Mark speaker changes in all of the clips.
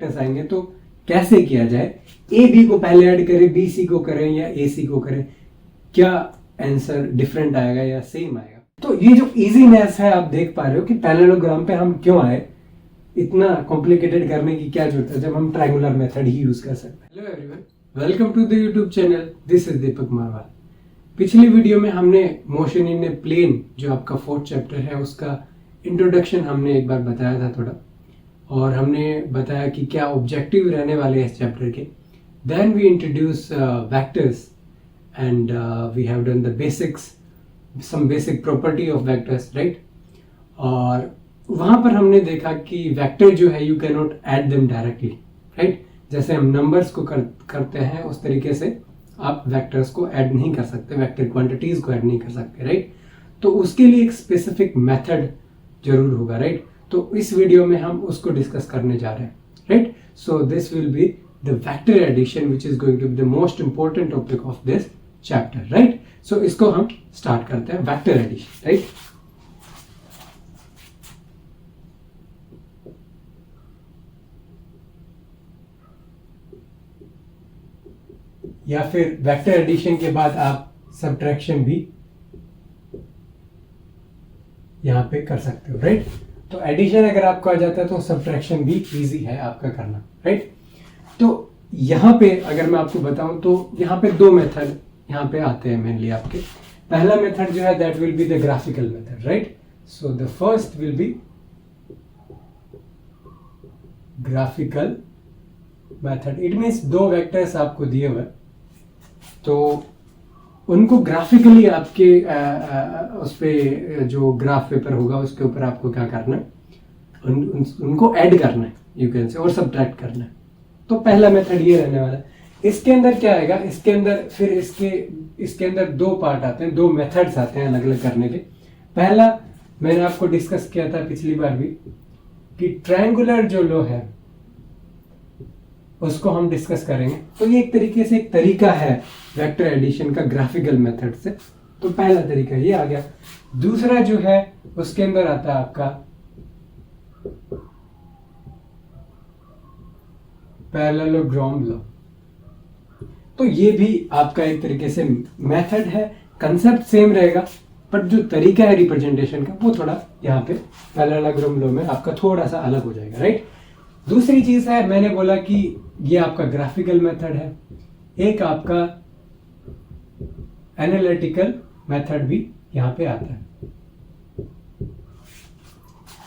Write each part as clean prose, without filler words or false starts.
Speaker 1: Vectors आएंगे तो कैसे किया जाए, ए बी को पहले ऐड करें, बी सी को करें या ए सी को करें, क्या आंसर डिफरेंट आएगा या सेम आएगा। तो ये जो इजीनेस है आप देख पा रहे हो कि पैरेललोग्राम पे हम क्यों आए, इतना कॉम्प्लिकेटेड करने की क्या जरूरत है जब हम ट्रायंगुलर मेथड ही यूज कर सकते हैं। Hello everyone, welcome to the YouTube channel, this is Deepak Marwal. पिछली वीडियो में हमने मोशन इन ए प्लेन जो आपका 4th चैप्टर है उसका इंट्रोडक्शन हमने एक बार बताया था थोड़ा, और हमने बताया कि क्या ऑब्जेक्टिव रहने वाले हैं इस चैप्टर के। Then we introduce vectors and we have done the basics, some basic property of vectors, right. और वहां पर हमने देखा कि वेक्टर जो है you can not add them directly, right. जैसे हम नंबर्स को करते हैं उस तरीके से आप वेक्टर्स को ऐड नहीं कर सकते, वेक्टर क्वांटिटीज को ऐड नहीं कर सकते, राइट। तो उसके लिए एक स्पेसिफिक मेथड जरूर होगा, राइट। तो इस वीडियो में हम उसको डिस्कस करने जा रहे हैं, right. So this will be the vector addition which is going to be the most important topic of this chapter, right. सो इसको हम स्टार्ट करते हैं, वेक्टर एडिशन, राइट। या फिर वेक्टर एडिशन के बाद आप सब्ट्रैक्शन भी यहां पे कर सकते हो, राइट। तो एडिशन अगर आपको आ जाता है तो सब्ट्रैक्शन भी इजी है आपका करना, राइट। तो यहां पे अगर मैं आपको बताऊं तो यहां पे दो मेथड यहां पे आते हैं मेनली आपके। पहला मेथड जो है that will be the graphical method, right. So the first will be graphical method. It means दो वेक्टर्स आपको दिए हुए, तो उनको ग्राफिकली आपके उस पे जो ग्राफ पेपर होगा उसके ऊपर आपको क्या करना है, उनको ऐड करना है, यू कैन से, और सब्ट्रैक्ट करना है। तो पहला मेथड ये रहने वाला है। इसके अंदर क्या आएगा, इसके अंदर फिर इसके अंदर दो पार्ट आते हैं, दो मेथड्स आते हैं अलग अलग करने के। पहला मैंने आपको डिस्कस किया था पिछली बार भी कि ट्रायंगुलर जो लॉ है उसको हम डिस्कस करेंगे। तो ये एक तरीके से एक तरीका है वेक्टर एडिशन का ग्राफिकल मेथड से। तो पहला तरीका ये आ गया। दूसरा जो है उसके अंदर आता है आपका पैरेललोग्राम लॉ। तो ये भी आपका एक तरीके से मेथड है, कंसेप्ट सेम रहेगा, बट जो तरीका है रिप्रेजेंटेशन का वो थोड़ा यहाँ पे पैरेललोग्राम लॉ में आपका थोड़ा सा अलग हो जाएगा, राइट। दूसरी चीज है, मैंने बोला कि ये आपका ग्राफिकल मेथड है, एक आपका एनालिटिकल मेथड भी यहाँ पे आता है।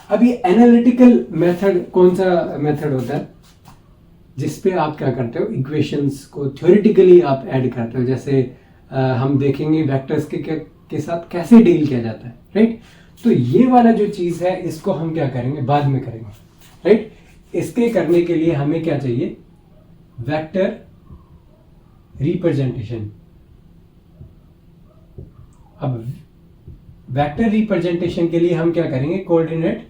Speaker 1: अब ये एनालिटिकल मेथड कौन सा मेथड होता है जिसपे आप क्या करते हो, इक्वेशंस को थ्योरेटिकली आप ऐड करते हो। जैसे हम देखेंगे वेक्टर्स के साथ कैसे डील किया जाता है, राइट। तो ये वाला जो चीज है इसको हम क्या करेंगे, बाद में करेंगे, राइट। इसके करने के लिए हमें क्या चाहिए, वेक्टर रिप्रेजेंटेशन। अब वेक्टर रिप्रेजेंटेशन के लिए हम क्या करेंगे, कोऑर्डिनेट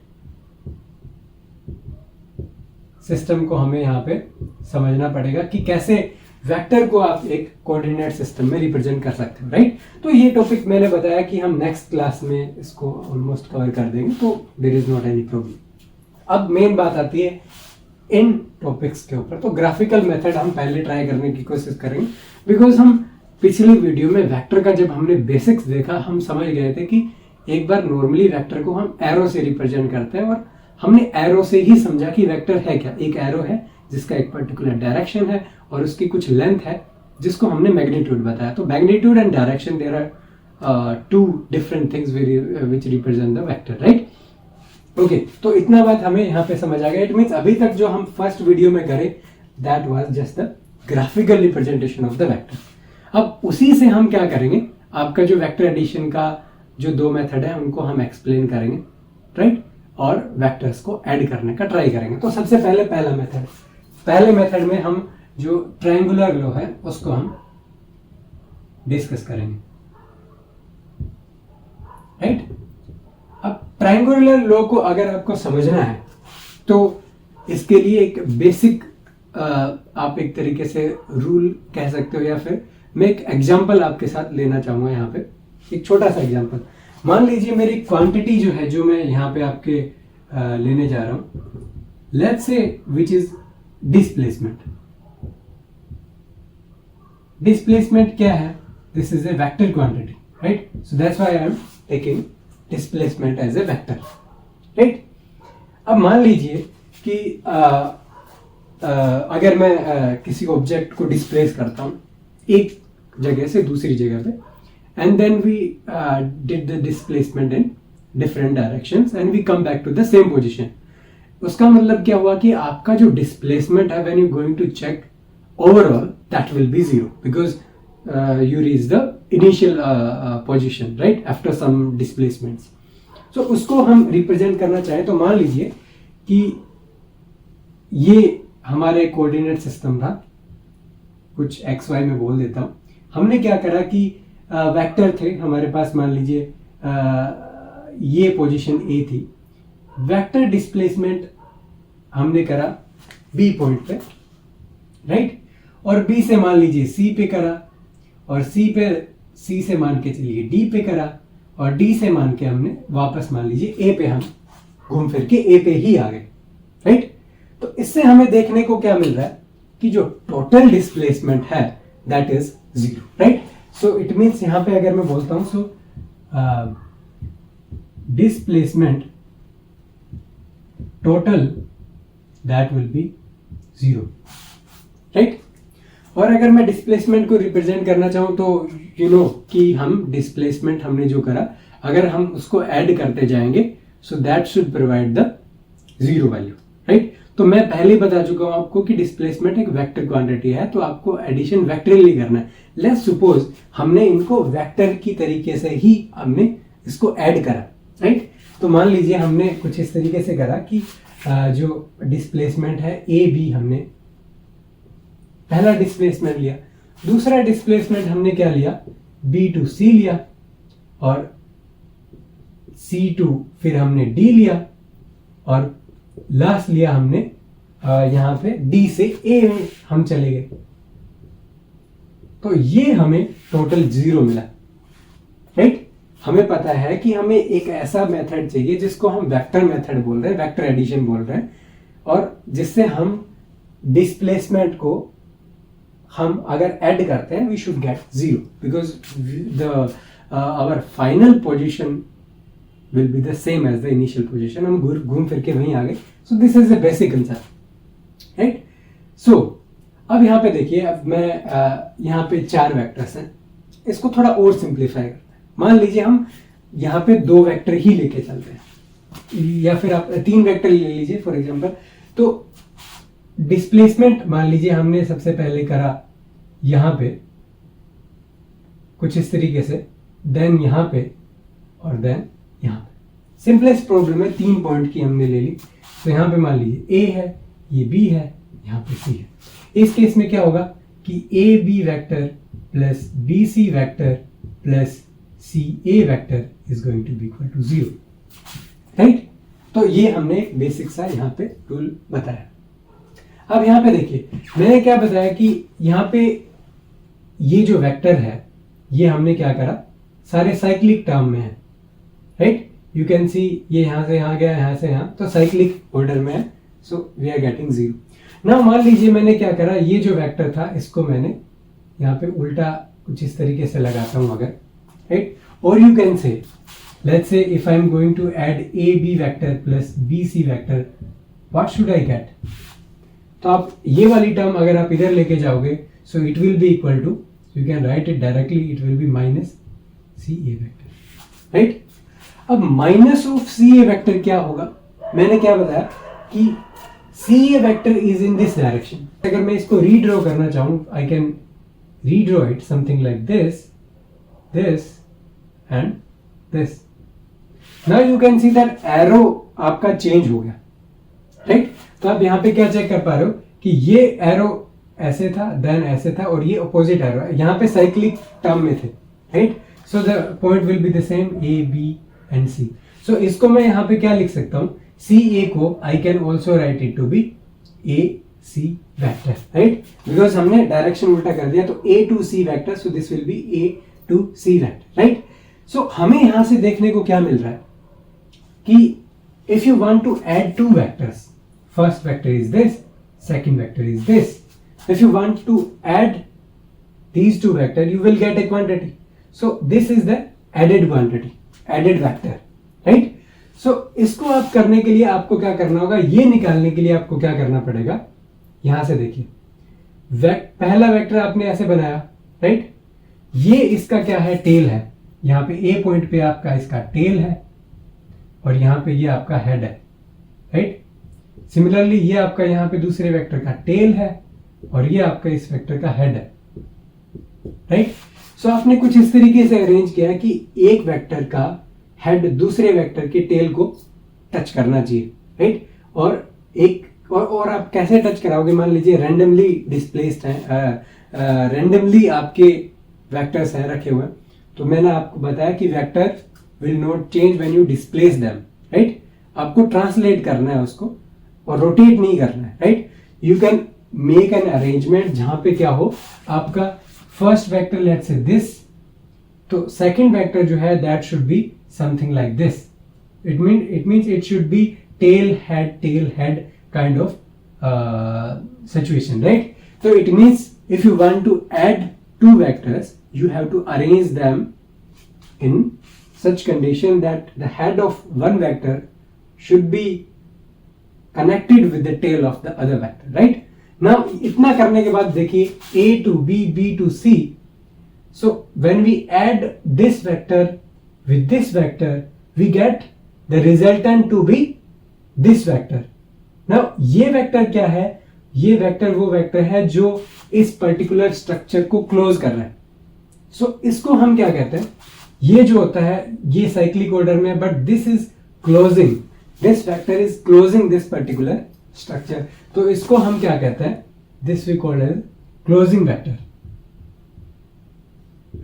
Speaker 1: सिस्टम को हमें यहां पे समझना पड़ेगा कि कैसे वेक्टर को आप एक कोऑर्डिनेट सिस्टम में रिप्रेजेंट कर सकते हो, राइट। तो ये टॉपिक मैंने बताया कि हम नेक्स्ट क्लास में इसको ऑलमोस्ट कवर कर देंगे, तो there is not any problem. अब मेन बात आती है इन टॉपिक्स के ऊपर। तो ग्राफिकल मेथड हम पहले ट्राई करने की कोशिश करेंगे, बिकॉज हम पिछली वीडियो में वेक्टर का जब हमने बेसिक्स देखा हम समझ गए थे कि एक बार नॉर्मली वेक्टर को हम एरो से रिप्रेजेंट करते हैं, और हमने एरो से ही समझा कि वेक्टर है क्या, एक एरो है जिसका एक पर्टिकुलर डायरेक्शन है और उसकी कुछ लेंथ है जिसको हमने मैग्नीट्यूड बताया। तो magnitude and direction, there are two different things which represent the vector, right. Okay, तो इतना बात हमें यहाँ पे समझ आ गया। इट मीन्स अभी तक जो हम फर्स्ट वीडियो में करें that was just the graphical representation of the vector. अब उसी से हम क्या करेंगे, आपका जो वेक्टर एडिशन का जो दो मेथड है उनको हम एक्सप्लेन करेंगे, राइट, और वेक्टर्स को ऐड करने का ट्राई करेंगे। तो सबसे पहले पहले मेथड में हम जो ट्रायंगुलर लॉ है उसको हम डिस्कस करेंगे, राइट। अब ट्रायंगुलर लॉ को अगर आपको समझना है तो इसके लिए एक बेसिक आप एक तरीके से रूल कह सकते हो, या फिर मैं एक एग्जांपल आपके साथ लेना चाहूंगा। यहाँ पे एक छोटा सा एग्जांपल, मान लीजिए मेरी क्वांटिटी जो है जो मैं यहाँ पे आपके लेने जा रहा हूँ, let's say which is displacement. Displacement क्या है? This is a vector quantity, right? So that's why I am taking displacement as a vector, right? अब मान लीजिए कि अगर मैं किसी ऑब्जेक्ट को डिस्प्लेस करता हूँ एक जगह से दूसरी जगह पे, and then we did the displacement in different directions and we come back to the same position. उसका मतलब क्या हुआ कि आपका जो displacement है when you going to check overall that will be zero because you reach the initial position, right, after some displacements. So उसको हम represent करना चाहें तो मान लीजिए कि ये हमारे कोऑर्डिनेट सिस्टम था, कुछ एक्स वाई में बोल देता हूँ। हमने क्या करा कि वेक्टर थे हमारे पास, मान लीजिए ये पोजीशन ए थी। वेक्टर डिस्प्लेसमेंट हमने करा बी पॉइंट पे, राइट? और बी से मान लीजिए सी पे करा, और सी से मान के चलिए डी पे करा, और डी से मान के हमने वापस मान लीजिए ए पे हम घूम फिर के ए पे ही आ गए, राइट? तो इससे हमें देखने को क्या मिल रहा है कि जो टोटल डिस्प्लेसमेंट है that is zero, right? So it means यहां पे अगर मैं बोलता हूं displacement total that will B zero, right? और अगर मैं डिस्प्लेसमेंट को रिप्रेजेंट करना चाहूं तो यू नो कि हम डिस्प्लेसमेंट हमने जो करा अगर हम उसको ऐड करते जाएंगे so that should provide the zero value, right? तो मैं पहले ही बता चुका हूं आपको कि डिस्प्लेसमेंट एक वेक्टर क्वांटिटी है, तो आपको एडिशन वेक्टरली करना है। लेट्स सपोज हमने इनको वेक्टर की तरीके से ही हमने इसको ऐड करा, राइट? तो मान लीजिए हमने कुछ इस तरीके से करा कि जो डिस्प्लेसमेंट है ए बी, हमने पहला डिस्प्लेसमेंट लिया, दूसरा डिस्प्लेसमेंट हमने क्या लिया, बी टू सी लिया, और सी टू फिर हमने डी लिया, और लास्ट लिया हमने यहां पे डी से ए में हम चले गए। तो ये हमें टोटल जीरो मिला, राइट? हमें पता है कि हमें एक ऐसा मेथड चाहिए जिसको हम वेक्टर मेथड बोल रहे हैं, वेक्टर एडिशन बोल रहे हैं, और जिससे हम डिस्प्लेसमेंट को हम अगर ऐड करते हैं we should get zero because the our final position will be the same as the initial position. हम घूम फिर के वहीं आ गए। So this is a basic concept, right? So अब यहाँ पे देखिए, अब मैं यहाँ पे 4 वेक्टर्स हैं, इसको थोड़ा और सिंप्लीफाई करते हैं। मान लीजिए हम यहाँ पे 2 वेक्टर ही लेके चलते हैं, या फिर आप 3 वेक्टर ले लीजिए फॉर एग्जांपल। तो डिस्प्लेसमेंट मान लीजिए हमने सबसे पहले करा यहाँ पे कुछ इस तरीके से, देन यहाँ पे, और देन यहाँ पे। सिंपलेस्ट प्रॉब्लम है, 3 पॉइंट की हमने ले ली। तो यहाँ पे मान लीजिए ए है, ये बी है, यहाँ पे सी है। इस केस में क्या होगा कि A B vector plus B C vector plus C A vector is going to be equal to zero, right? तो ये हमने एक बेसिक सा यहाँ पे रूल बताया। अब यहाँ पे देखिए, मैंने क्या बताया कि यहाँ पे ये जो वेक्टर है ये हमने क्या करा, सारे साइक्लिक टर्म में है, राइट? यू कैन सी ये यहां से यहां गया, यहां से यहां, तो साइक्लिक ऑर्डर में है। So we are getting zero. Now मान लीजिए मैंने क्या करा, ये जो वेक्टर था इसको मैंने यहाँ पे उल्टा कुछ इस तरीके से लगाता हूं अगर, राइट? और you can say let's say if I am going to add A B vector plus B C vector, what should I get? तो आप ये वाली टर्म अगर आप इधर लेके जाओगे so it will be equal to, you can write it directly, it will be minus C A vector, right? अब minus of C A vector क्या होगा, मैंने क्या बताया कि C A vector is in this direction. अगर मैं इसको रीड्रॉ करना चाहूं, I can redraw it something like this, this and this. Now you can see that arrow आपका चेंज हो गया, राइट? तो आप यहां पे क्या चेक कर पा रहे हो कि ये एरो ऐसे था, देन ऐसे था, और ये अपोजिट एरो है, यहां पे साइक्लिक टर्म में थे, right? So the point will be the same, A B and C. सो इसको मैं यहाँ पे क्या लिख सकता हूँ, सी ए को I can also write it to be A C vector, right? Because हमने डायरेक्शन उल्टा कर दिया, तो A to C vector, so this will be A to C vector, right? सो हमें यहां से देखने को क्या मिल रहा है कि if you want to add 2 vectors, first vector is this, second vector is this. If you want to add these two vector, you will get a quantity. So this is the added quantity, added vector, right? So इसको आप करने के लिए आपको क्या करना होगा, ये निकालने के लिए आपको क्या करना पड़ेगा, यहां से देखिए पहला वेक्टर आपने ऐसे बनाया, राइट? ये इसका क्या है, टेल है. यहाँ पे ए पॉइंट पे आपका इसका टेल है और यहाँ पे ये आपका हेड है, राइट? सिमिलरली ये आपका यहाँ पे दूसरे वेक्टर का टेल है और ये आपका इस वेक्टर का हेड है, राइट? सो आपने कुछ इस तरीके से अरेंज किया है कि एक वेक्टर का हेड दूसरे वेक्टर के टेल को टच करना चाहिए, राइट? और आप कैसे टच कराओगे, मान लीजिए रैंडमली डिस्प्लेस्ड है, रैंडमली आपके वेक्टर्स हैं रखे हुए, तो मैंने आपको बताया कि vector will not change when you displace them, right? आपको ट्रांसलेट करना है उसको और रोटेट नहीं करना है, right? You can make an arrangement जहां पे क्या हो, आपका first vector let's say this, तो सेकंड वेक्टर जो है that should be something like this. It means it should be tail head kind of situation, right? तो it means if you want to add two vectors, you have to arrange them in such condition that the head of one vector should be connected with the tail of the other vector, right? Now इतना करने के बाद देखिए A to B, B to C. So when we add this vector with this vector, we get the resultant to be this vector. Now ये vector क्या है, ये vector वो वेक्टर है जो इस पर्टिकुलर स्ट्रक्चर को क्लोज कर रहा है. सो इसको हम क्या कहते हैं, ये जो होता है ये साइक्लिक ऑर्डर में, but this is closing, this vector is closing this particular structure, तो इसको हम क्या कहते हैं, this we call as closing vector,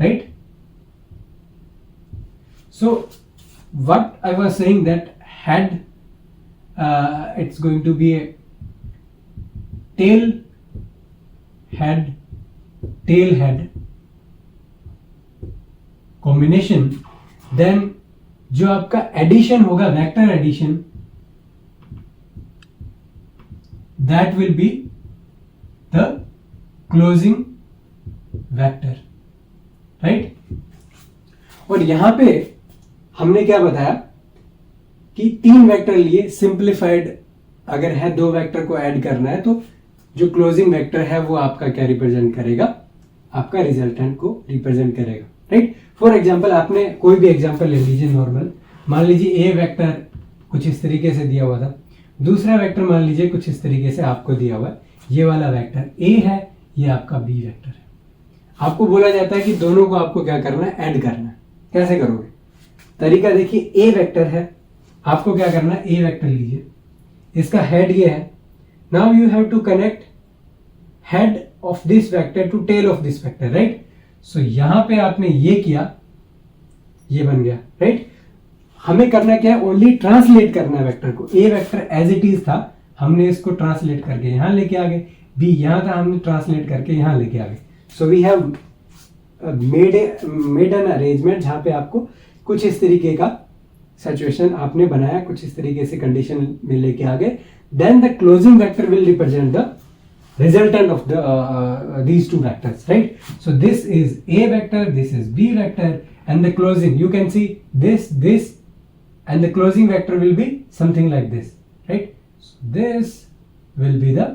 Speaker 1: right? So what I was saying that head it's going to be a tail head combination, then जो आपका addition होगा, vector addition, that will be the closing vector, right? और यहां पे हमने क्या बताया कि तीन वेक्टर लिए, सिंप्लीफाइड अगर है दो वेक्टर को ऐड करना है तो जो क्लोजिंग वेक्टर है वो आपका क्या रिप्रेजेंट करेगा, आपका रिजल्टेंट को रिप्रेजेंट करेगा, राइट? फॉर एग्जांपल आपने कोई भी एग्जांपल ले लीजिए नॉर्मल, मान लीजिए ए वेक्टर कुछ इस तरीके से दिया हुआ था, दूसरा वेक्टर मान लीजिए कुछ इस तरीके से आपको दिया हुआ है, ये वाला वेक्टर ए है, ये आपका बी वेक्टर है. आपको बोला जाता है कि दोनों को आपको क्या करना है, ऐड करना है. कैसे करोगे, तरीका देखिए, ए वेक्टर है, आपको क्या करना है, ए वेक्टर लीजिए, इसका हेड ये है. Now you have to connect head of this vector to tail of this vector, right? सो यहां पे आपने ये किया, ये बन गया, राइट? हमें करना क्या है, ओनली ट्रांसलेट करना है वेक्टर को. ए वेक्टर एज इट इज था, हमने इसको ट्रांसलेट करके यहां लेके आ गए. बी यहां था, हमने ट्रांसलेट करके यहां लेके आ गए. So we have made an arrangement जहां पे आपको कुछ इस तरीके का सिचुएशन आपने बनाया, कुछ इस तरीके से कंडीशन में लेके आ गए. Then the closing vector will represent the resultant of the these two vectors, right? So this is A vector, this is B vector, and the closing, you can see this, and the closing vector will be something like this, right? So this will be the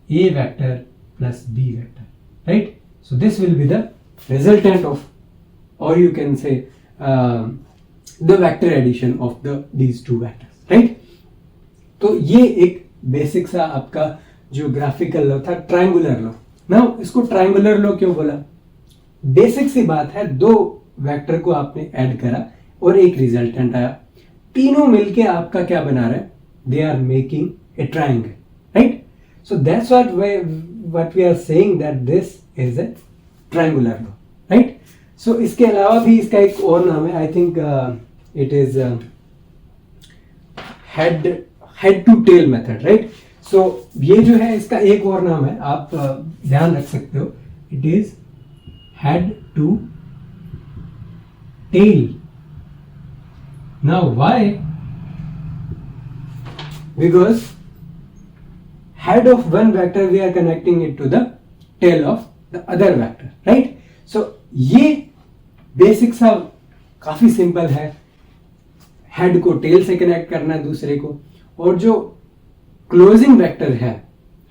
Speaker 1: A vector plus B vector, right? So this will be the resultant of, or you can say the vector addition of these two vectors, right? तो ये एक basic सा आपका जो graphical law था, triangular law. Now इसको triangular law क्यों बोला, बेसिक सी बात है, दो वेक्टर को आपने ऐड करा और एक रिजल्टेंट आया, तीनों मिलके आपका क्या बना रहा है, they are making a triangle, right? So that's what we are saying that this is a triangular law, right? So इसके अलावा भी इसका एक और नाम है, I think it is head to tail method, right? So ये जो है इसका एक और नाम है, आप ध्यान रख सकते हो, it is head to tail. Now why, because head of one vector we are connecting it to the tail of the other vector, right? So ये बेसिक सा काफी सिंपल है, हेड को टेल से कनेक्ट करना दूसरे को, और जो क्लोजिंग वेक्टर है,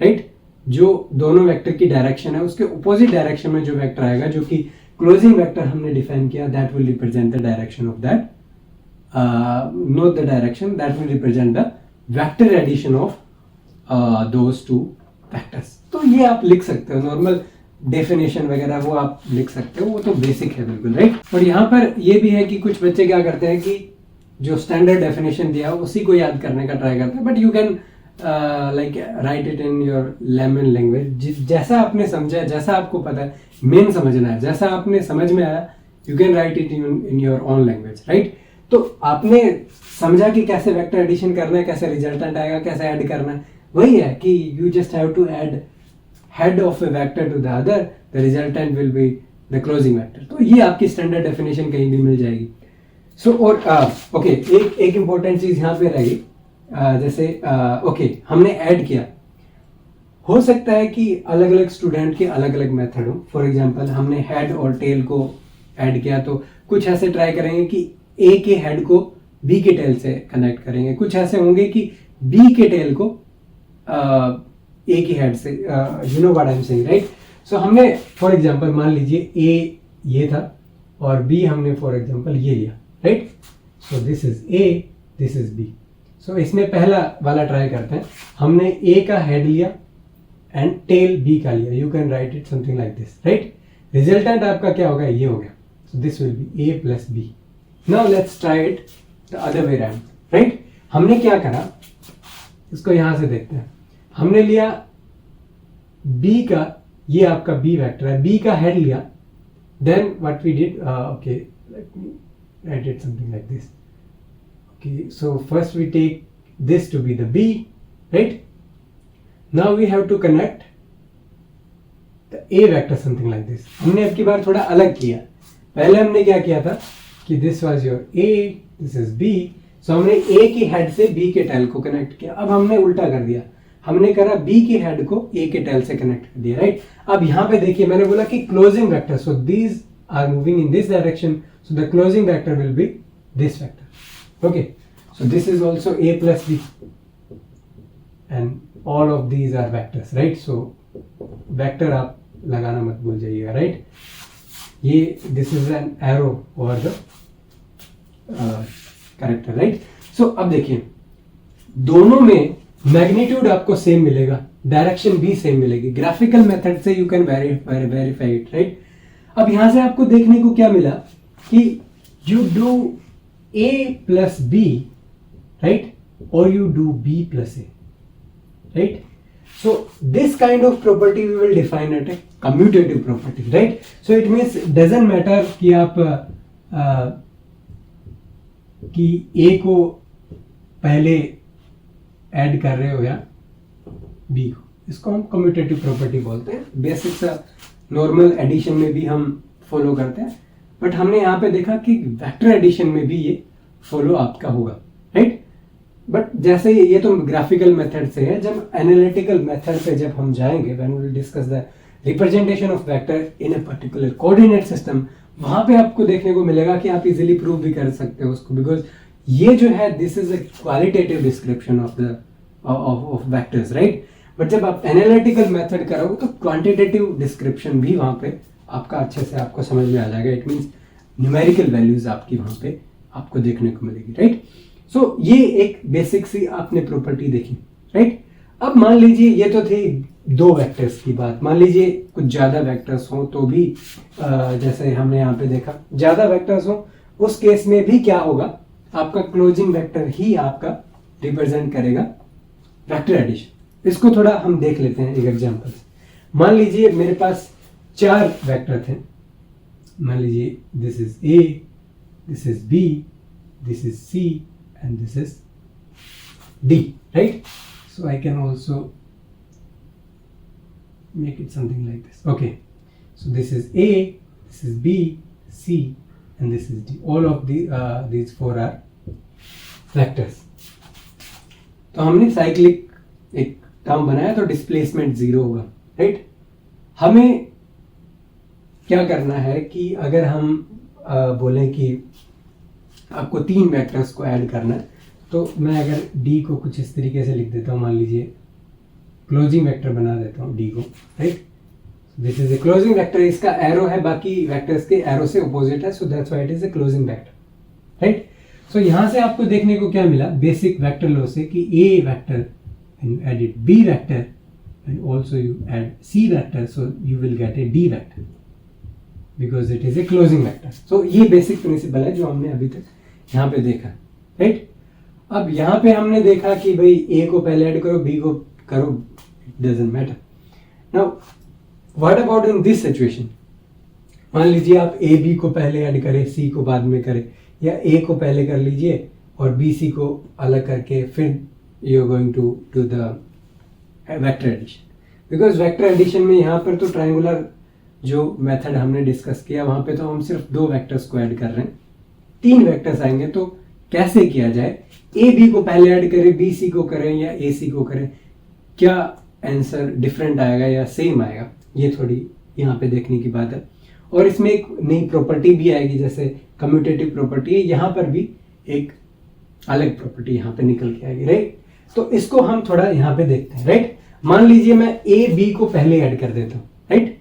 Speaker 1: राइट, जो दोनों वेक्टर की डायरेक्शन है उसके अपोजिट डायरेक्शन में जो वेक्टर आएगा, जो कि क्लोजिंग वेक्टर हमने डिफाइन किया, that will represent the direction of that, not the direction, that will represent the vector addition of those two vectors. तो ये आप लिख सकते हो, नॉर्मल डेफिनेशन वगैरह वो आप लिख सकते हो, वो तो बेसिक है बिल्कुल, राइट. और यहाँ पर ये भी है कि कुछ बच्चे क्या करते हैं कि जो स्टैंडर्ड डेफिनेशन दिया हो उसी को याद करने का ट्राई करते हैं, but you can like right it in your layman language, जैसा आपने समझा है, जैसा आपको पता है, मेन समझना है, जैसा आपने समझ में आया, you can write it in your own language, right. तो आपने समझा कि कैसे वेक्टर एडिशन करना है, कैसे रिजल्टेंट आएगा, कैसे ऐड करना है. वही है कि you just have to add head of a vector to the other, the resultant will be the closing vector. तो ये आपकी स्टैंडर्ड डेफिनेशन कहीं भी मिल जाएगी. सो और ओके, एक इंपॉर्टेंट चीज यहाँ पे रहेगी, जैसे ओके हमने ऐड किया, हो सकता है कि अलग अलग स्टूडेंट के अलग अलग मेथड हो. फॉर एग्जांपल हमने हेड और टेल को ऐड किया, तो कुछ ऐसे ट्राई करेंगे कि ए के हेड को बी के टेल से कनेक्ट करेंगे, कुछ ऐसे होंगे कि बी के टेल को ए की हेड से, you know what I am saying, right. So हमने फॉर एग्जांपल मान लीजिए ए ये था और बी हमने फॉर एग्जांपल ये लिया, right. So this is A, this is B. So इसमें पहला वाला ट्राई करते हैं. हमने ए का हेड लिया एंड टेल बी का लिया, you can write it something like this, right. Resultant आपका क्या होगा, ये हो गया. So this will be A plus B. Now let's try it the other way round, right. हमने क्या करा, इसको यहां से देखते हैं. हमने लिया बी का, ये आपका बी वेक्टर है, बी का हेड लिया, then what we did, okay let me write it something like this. Okay, so first we take this to be the B, right? Now we have to connect the A vector something like this. हमने अब की बार थोड़ा अलग किया. पहले हमने क्या किया था कि this was your A, this is B. So हमने A की हेड से B के टेल को कनेक्ट किया. अब हमने उल्टा कर दिया, हमने करा B की हेड को A के टेल से कनेक्ट कर दिया, राइट. अब यहाँ पे देखिए मैंने बोला कि closing vector, so these are moving in this direction, so the closing vector will be this vector. Okay, so this is also A plus B, and all of these are vectors, right. So vector आप लगाना मत भूल जाइएगा, right. ये this is an arrow over the character, right. So अब देखिए दोनों में मैग्नीट्यूड आपको सेम मिलेगा, डायरेक्शन भी सेम मिलेगी. ग्राफिकल मेथड से you can verify it, right. अब यहां से आपको देखने को क्या मिला कि you do A plus B, right, और you do B plus A, right. So this kind of property we will define at a commutative property, right. So it means doesn't matter कि आप कि A को पहले add कर रहे हो या B को, इसको हम कम्यूटेटिव प्रॉपर्टी बोलते हैं. बेसिक सा नॉर्मल एडिशन में भी हम फॉलो करते हैं, बट हमने यहाँ पे देखा कि वेक्टर एडिशन में भी ये फॉलो आपका होगा, राइट. बट जैसे ये तो ग्राफिकल मेथड से है, जब एनालिटिकल मेथड पे जब हम जाएंगे, when we will discuss the representation of vector in a particular coordinate system, वहां पे आपको देखने को मिलेगा कि आप इजीली प्रूव भी कर सकते हो उसको, बिकॉज ये जो है this is a qualitative description of the of vectors, right. But जब आप एनालिटिकल मेथड करोगे तो क्वांटिटेटिव डिस्क्रिप्शन भी वहां पे आपका अच्छे से आपको समझ में आ जाएगा. इट मींस न्यूमेरिकल वैल्यूज आपकी वहां पे आपको देखने को मिलेगी, राइट. सो ये एक बेसिक सी आपने प्रॉपर्टी देखी, राइट. अब मान लीजिए ये तो थी दो वेक्टर्स की बात, मान लीजिए कुछ ज्यादा वेक्टर्स हो तो भी जैसे हमने यहाँ पे देखा ज्यादा वेक्टर्स हो, उस केस में भी क्या होगा, आपका क्लोजिंग वेक्टर ही आपका रिप्रेजेंट करेगा वेक्टर एडिशन. इसको थोड़ा हम देख लेते हैं एक एग्जांपल. मान लीजिए मेरे पास 4 वेक्टर थे. मान लीजिए this is A, this is B, this is C and this is D, right. So I can also make it something like this. Okay, so this is A, this is B, C and this is D. All of these 4 are vectors. तो हमने cyclic एक term बनाया तो displacement 0 होगा, right. हमें क्या करना है कि अगर हम बोलें कि आपको 3 वेक्टर्स को ऐड करना है, तो मैं अगर डी को कुछ इस तरीके से लिख देता हूँ, मान लीजिए क्लोजिंग वेक्टर बना देता हूँ डी को, right. This is a closing vector, इसका एरो है, बाकी वेक्टर्स के एरो से अपोजिट है, so that's why it is a closing vector, right. सो यहां से आपको देखने को क्या मिला बेसिक वेक्टर लॉ से कि A vector and you added B vector and also you add C vector, so you will get a D vector because it is a closing vector. सो ये बेसिक प्रिंसिपल है जो हमने अभी तक यहाँ पे देखा, राइट। अब यहाँ पे हमने देखा कि भाई ए को पहले ऐड करो, बी को करो, it doesn't matter. Now what about in this situation, मान लीजिए आप ए बी को पहले ऐड करें, सी को बाद में करें, या ए को पहले कर लीजिए और बी सी को अलग करके फिर you are going to do the vector addition. Because vector addition में यहाँ पर तो ट्रायंगुलर जो मेथड हमने डिस्कस किया वहां पे तो हम सिर्फ 2 वेक्टर्स को ऐड कर रहे हैं, 3 वेक्टर्स आएंगे, तो कैसे किया जाए, ए बी को पहले ऐड करें, बी सी को करें या ए सी को करें, क्या आंसर डिफरेंट आएगा या सेम आएगा, ये थोड़ी यहाँ पे देखने की बात है। और इसमें एक नई प्रॉपर्टी भी आएगी, जैसे कम्यूटेटिव प्रॉपर्टी है, यहाँ पर भी एक अलग प्रॉपर्टी यहाँ पे निकल के आएगी, राइट। तो इसको हम थोड़ा यहाँ पे देखते हैं, राइट। मान लीजिए मैं ए बी को पहले ऐड कर देता हूँ, राइट।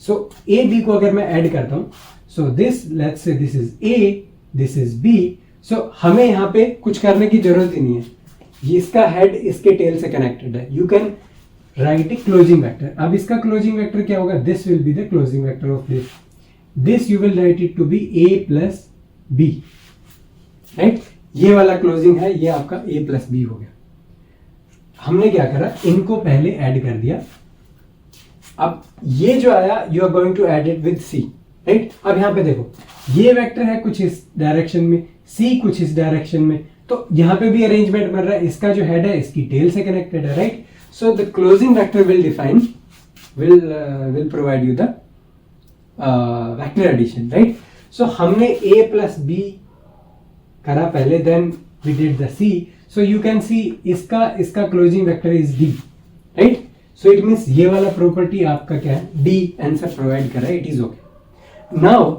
Speaker 1: सो ए बी को अगर मैं ऐड करता हूँ, so this let's say this is A, this is B, सो हमें यहाँ पे कुछ करने की जरूरत ही नहीं है, इसका हेड इसके टेल से कनेक्टेड है, you can write a closing vector. अब इसका क्लोजिंग वेक्टर क्या होगा, this will be the closing vector of this you will write it to be A plus B, right. ये वाला क्लोजिंग है, ये आपका ए प्लस बी हो गया। हमने क्या करा, इनको पहले ऐड कर दिया, अब ये जो आया you are going to add it with C, right. अब यहां पे देखो ये वेक्टर है कुछ इस डायरेक्शन में, सी कुछ इस डायरेक्शन में, तो यहां पे भी अरेंजमेंट बन रहा है, इसका जो हेड है इसकी टेल से कनेक्टेड है, right. So the closing vector will define will provide you the vector addition, right. So हमने ए प्लस बी करा पहले, then we did the C, so you can see इसका closing vector is D, right. So it means ये वाला property आपका क्या है, D answer provide कर रहा है, इट इज ओके। नाउ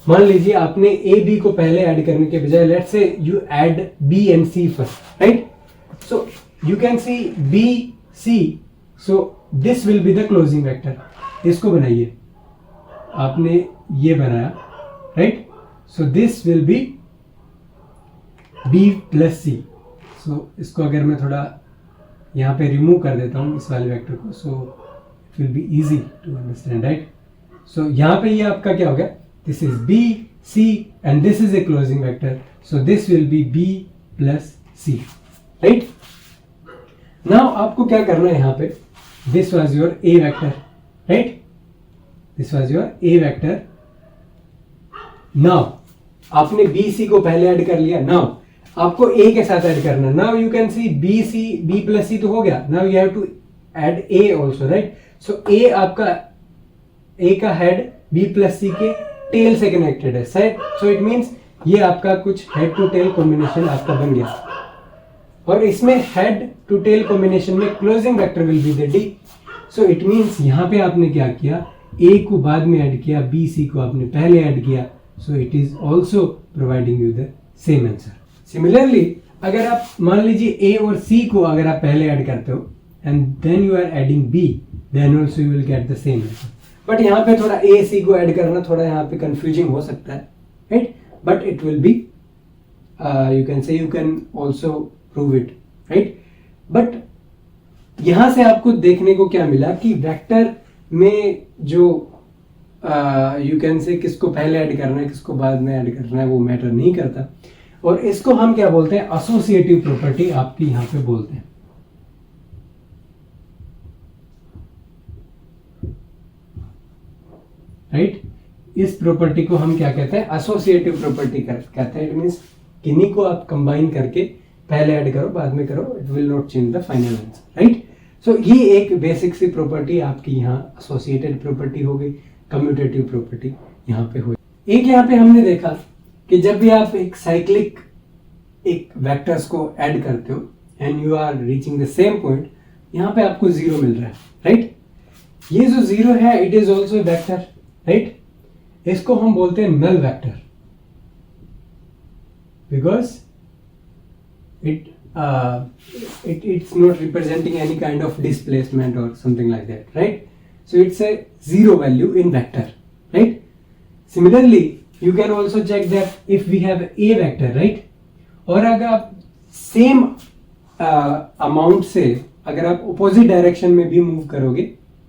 Speaker 1: मान लीजिए आपने ए बी को पहले ऐड करने के बजाय let's say you add B and C first, right. So you can see B C, so this will be the closing vector. इसको बनाइए, आपने ये बनाया, right. So this will be B plus C, सो इसको अगर मैं थोड़ा यहाँ पे रिमूव कर देता हूँ इस वाले वेक्टर को, so it will be easy to understand, right. So यहाँ पे ये आपका क्या हो गया, this is B C and this is a closing vector, so this will be B plus C, right. Now आपको क्या करना है, यहाँ पे this was your A vector, right, this was your A vector. Now आपने B C को पहले add कर लिया, नाउ आपको ए के साथ ऐड करना, now you can see B C, B plus C तो हो गया, now you have to add A also, right. So A आपका, ए का हेड बी प्लस सी के टेल से कनेक्टेड है, सो इट मीन्स ये आपका कुछ हेड टू टेल कॉम्बिनेशन आपका बन गया, और इसमें हेड टू टेल कॉम्बिनेशन में closing vector will be the D. So it means यहाँ पे आपने क्या किया, ए को बाद में ऐड किया, बी सी को आपने पहले ऐड किया, so it is also providing you the same answer. Similarly अगर आप मान लीजिए ए और सी को अगर आप पहले ऐड करते हो and then you are adding B, then also you will get the same answer. But यहाँ पे थोड़ा ए सी को ऐड करना थोड़ा यहाँ पे कंफ्यूजिंग हो सकता है, right, but it will B you can से, you can also prove it, right. But यहां से आपको देखने को क्या मिला कि वेक्टर में जो यू कैन से किसको पहले ऐड करना है किसको बाद में ऐड करना है वो मैटर नहीं करता, और इसको हम क्या बोलते हैं, एसोसिएटिव प्रॉपर्टी आपकी यहां पे बोलते हैं, राइट। इस प्रॉपर्टी को हम क्या कहते हैं, एसोसिएटिव प्रॉपर्टी कहते हैं। इट मींस किन्हीं को आप कंबाइन करके पहले ऐड करो बाद में करो, it will not change the final answer, right. So ये एक बेसिक सी प्रॉपर्टी आपकी यहाँ एसोसिएटेड प्रॉपर्टी हो गई, कम्यूटेटिव प्रॉपर्टी यहाँ पे हुई। एक यहाँ पे हमने देखा कि जब भी आप एक साइक्लिक एक वेक्टर्स को ऐड करते हो and you are reaching the same point, यहाँ पे आपको 0 मिल रहा है, राइट। ये जो 0 है it is also vector, right. इसको हम बोलते हैं null vector because it's not representing any kind of displacement or something like that, right? So it's a 0 value in vector, right? Similarly, you can also check that if we have a vector, right? और अगर आप same amount से अगर आप opposite direction में भी move करोगे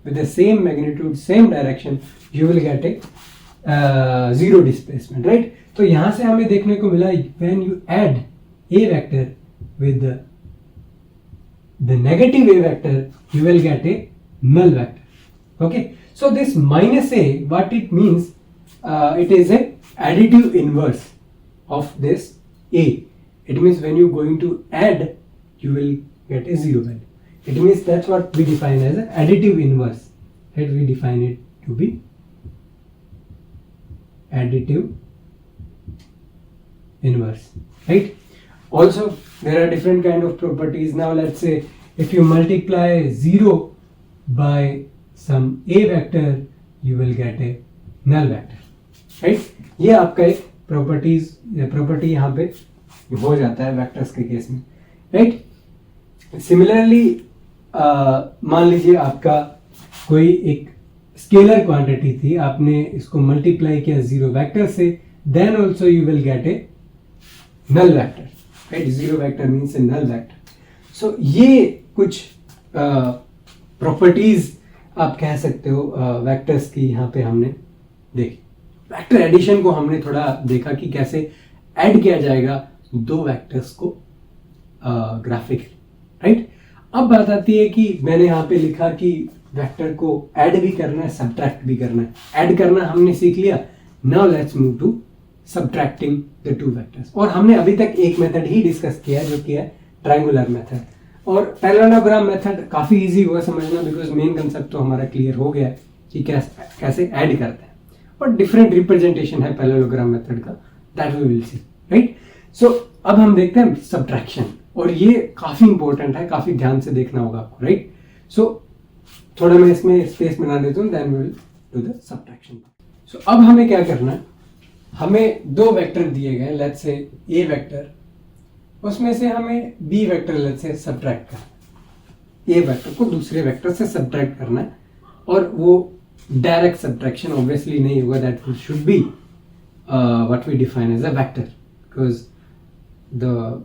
Speaker 1: with the same magnitude, same direction, you will get a zero displacement, right? तो यहाँ से हमें देखने को मिला when you add a vector with the negative a vector, you will get a null vector. Okay, so this minus a, what it means, it is a additive inverse of this a. It means when you going to add, you will get a 0 value. It means that's what we define as an additive inverse. Right? We define it to be additive inverse, right? Also, there are different kind of properties. Now, let's say if you multiply 0 by some a vector, you will get a null vector, right? ये आपका एक property यहाँ पे हो जाता है vectors के case में, राइट। सिमिलरली मान लीजिए आपका कोई एक स्केलर क्वांटिटी थी, आपने इसको मल्टीप्लाई किया 0 वेक्टर से, then also you will get a null vector, right? 0 vector means a null vector. So ये कुछ प्रॉपर्टीज आप कह सकते हो वेक्टर्स की यहाँ पे हमने देखी। वेक्टर एडिशन को हमने थोड़ा देखा कि कैसे ऐड किया जाएगा दो वेक्टर्स को ग्राफिकली, राइट। अब बात आती है कि मैंने यहाँ पे लिखा कि वेक्टर को ऐड भी करना है, सब्ट्रैक्ट भी करना है। ऐड करना हमने सीख लिया, now let's move to subtracting the two vectors. और हमने अभी तक एक मेथड ही डिस्कस किया जो कि है ट्रायंगुलर मेथड, और पैरेललोग्राम मेथड काफी इजी हुआ समझना बिकॉज मेन कंसेप्ट तो हमारा क्लियर हो गया है कि कैसे ऐड करते हैं। और डिफरेंट रिप्रेजेंटेशन है पैरेललोग्राम मेथड का, that we will see, right. So अब हम देखते हैं सब्ट्रैक्शन, और ये काफी इंपॉर्टेंट है, काफी ध्यान से देखना होगा आपको, राइट। सो थोड़ा मैं इसमें स्पेस बना देता हूँ, then we will do the subtraction. So अब हमें क्या करना है, हमें दो वेक्टर दिए गए, लेट्स से ए वेक्टर, उसमें से हमें B vector let's say subtract करना है। ए वेक्टर को दूसरे वेक्टर से सब्ट्रैक्ट करना है, और वो डायरेक्ट सब्ट्रैक्शन ऑब्वियसली नहीं होगा, that should be what we define as a vector, because the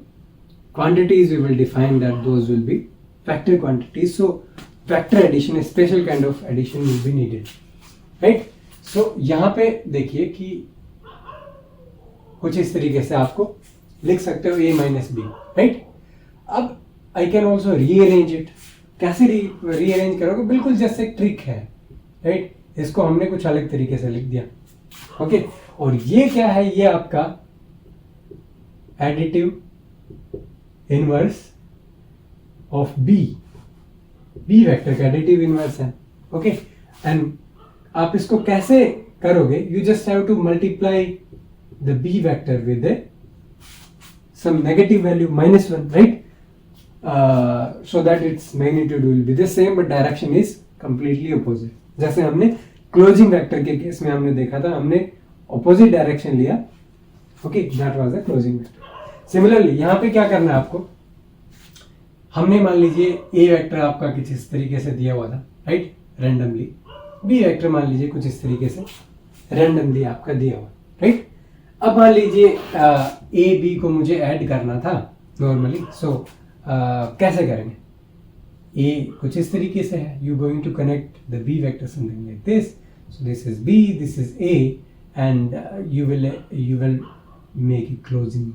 Speaker 1: quantities we will define that those will be vector quantities. So vector addition, a special kind of addition will be needed, right? So यहाँ पे देखिए कि कुछ इस तरीके से आपको लिख सकते हो a minus b, right? अब I can also rearrange it. कैसे rearrange करोगे, बिल्कुल जैसे एक ट्रिक है, right? इसको हमने कुछ अलग तरीके से लिख दिया, okay? और ये क्या है, ये आपका additive inverse of B vector का एडिटिव इनवर्स है, ओके। एंड आप इसको कैसे करोगे, you just have to multiply the B vector with some negative value -1, right, so that its magnitude will be the same but direction is completely opposite. जैसे हमने closing vector के case में हमने देखा था, हमने अपोजिट डायरेक्शन लिया, okay, that was the closing vector. Similarly यहाँ पे क्या करना है आपको, हमने मान लीजिए ए वेक्टर आपका कुछ इस तरीके से दिया हुआ था, राइट, रैंडमली। बी वेक्टर मान लीजिए कुछ इस तरीके से रैंडमली आपका दिया हुआ, राइट। अब मान लीजिए ए बी को मुझे ऐड करना था नॉर्मली, सो कैसे करेंगे, ए कुछ इस तरीके से है, you going to connect the B vector something like this, so this is B, this is A, and you will make a closing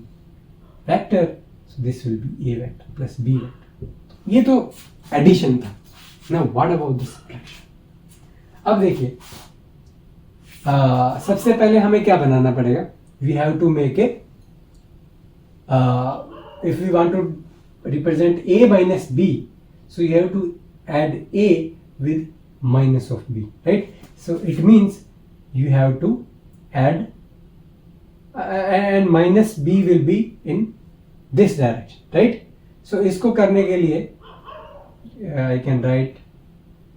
Speaker 1: vector, so this will be a vector plus b vector. ये तो addition था। Now what about the subtraction? अब देखिए सबसे पहले हमें क्या बनाना पड़ेगा, we have to make a if we want to represent a minus b, so you have to add a with minus of b, right? So it means you have to add and minus b will be in this direction, right? So इसको करने के लिए I can write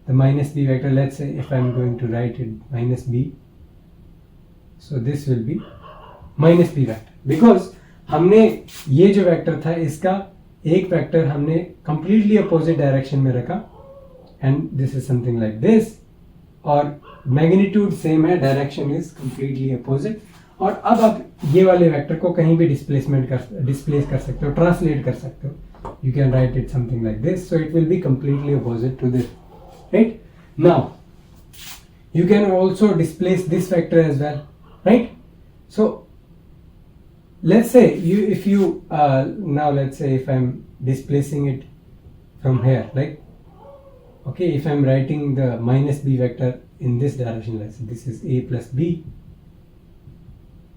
Speaker 1: the minus b vector. Let's say if I'm going to write it minus b, so this will be minus b vector, because हमने ये जो vector था इसका एक वेक्टर हमने completely अपोजिट डायरेक्शन में रखा, and this is something like this, और मैग्नीट्यूड सेम है, डायरेक्शन इज कंप्लीटली अपोजिट। और अब आप ये वाले वेक्टर को कहीं भी डिस्प्लेस कर सकते हो, ट्रांसलेट कर सकते हो। You can write it something like this, so it will be completely opposite to this, right? Now you can also displace this vector as well, right? So let's say if you now let's say if I'm displacing it from here, like, okay, if I'm writing the minus b vector in this direction, let's say this is a plus b,